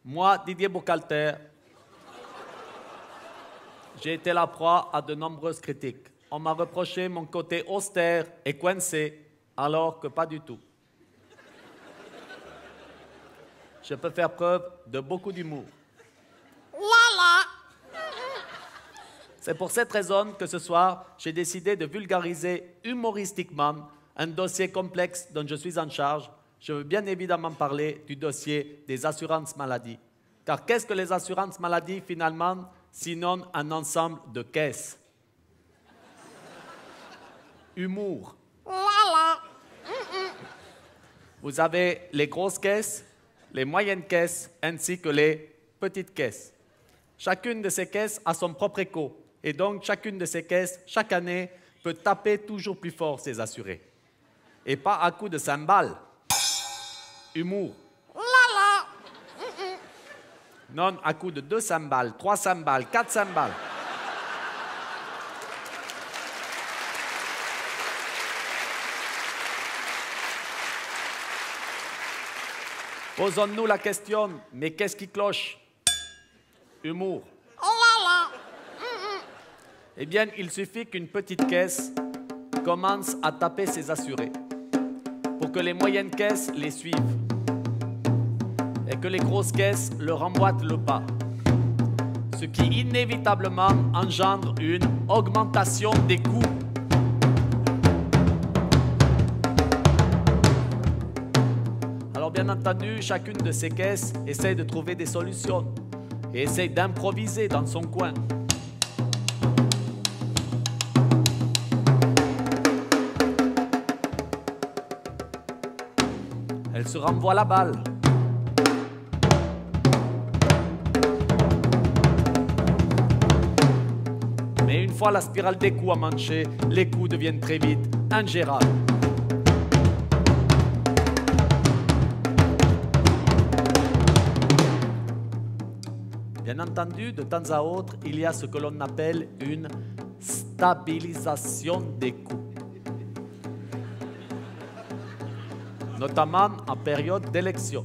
Moi, Didier Bocalter, j'ai été la proie à de nombreuses critiques. On m'a reproché mon côté austère et coincé, alors que pas du tout. Je peux faire preuve de beaucoup d'humour. C'est pour cette raison que ce soir, j'ai décidé de vulgariser humoristiquement un dossier complexe dont je suis en charge. Je veux bien évidemment parler du dossier des assurances maladie. Car qu'est-ce que les assurances maladie finalement, sinon un ensemble de caisses? Humour. Vous avez les grosses caisses, les moyennes caisses, ainsi que les petites caisses. Chacune de ces caisses a son propre écho. Et donc, chacune de ces caisses, chaque année, peut taper toujours plus fort ses assurés. Et pas à coups de cymbales. Humour. Non, à coups de 2 cymbales, 3 cymbales, 4 cymbales. Posons-nous la question, mais qu'est-ce qui cloche? Humour. Eh bien, il suffit qu'une petite caisse commence à taper ses assurés pour que les moyennes caisses les suivent et que les grosses caisses leur emboîtent le pas, ce qui inévitablement engendre une augmentation des coûts. Alors bien entendu, chacune de ces caisses essaie de trouver des solutions et essaie d'improviser dans son coin. Elle se renvoie la balle. Mais une fois la spirale des coûts amanchée, les coûts deviennent très vite ingérables. Bien entendu, de temps à autre, il y a ce que l'on appelle une stabilisation des coûts. Notamment en période d'élection.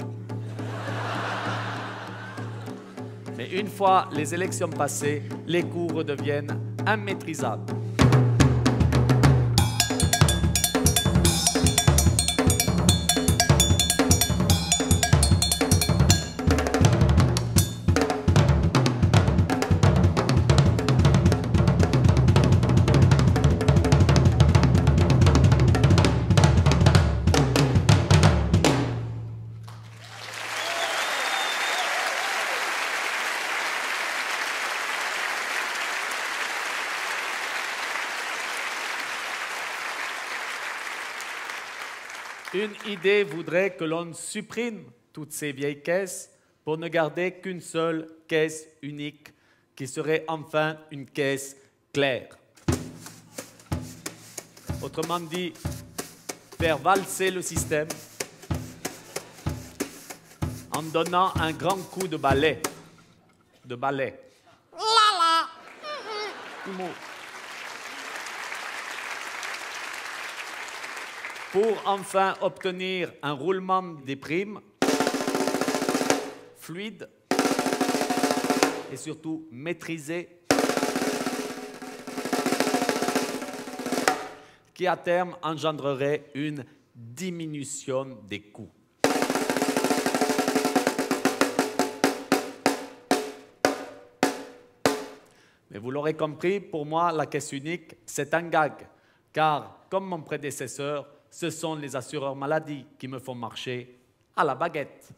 Mais une fois les élections passées, les coûts redeviennent immaîtrisables. Une idée voudrait que l'on supprime toutes ces vieilles caisses pour ne garder qu'une seule caisse unique, qui serait enfin une caisse claire. Autrement dit, faire valser le système en donnant un grand coup de balai. De balai. Humour. Pour enfin obtenir un roulement des primes fluide et surtout maîtrisé, qui à terme engendrerait une diminution des coûts. Mais vous l'aurez compris, pour moi, la caisse unique, c'est un gag, car comme mon prédécesseur, ce sont les assureurs maladie qui me font marcher à la baguette.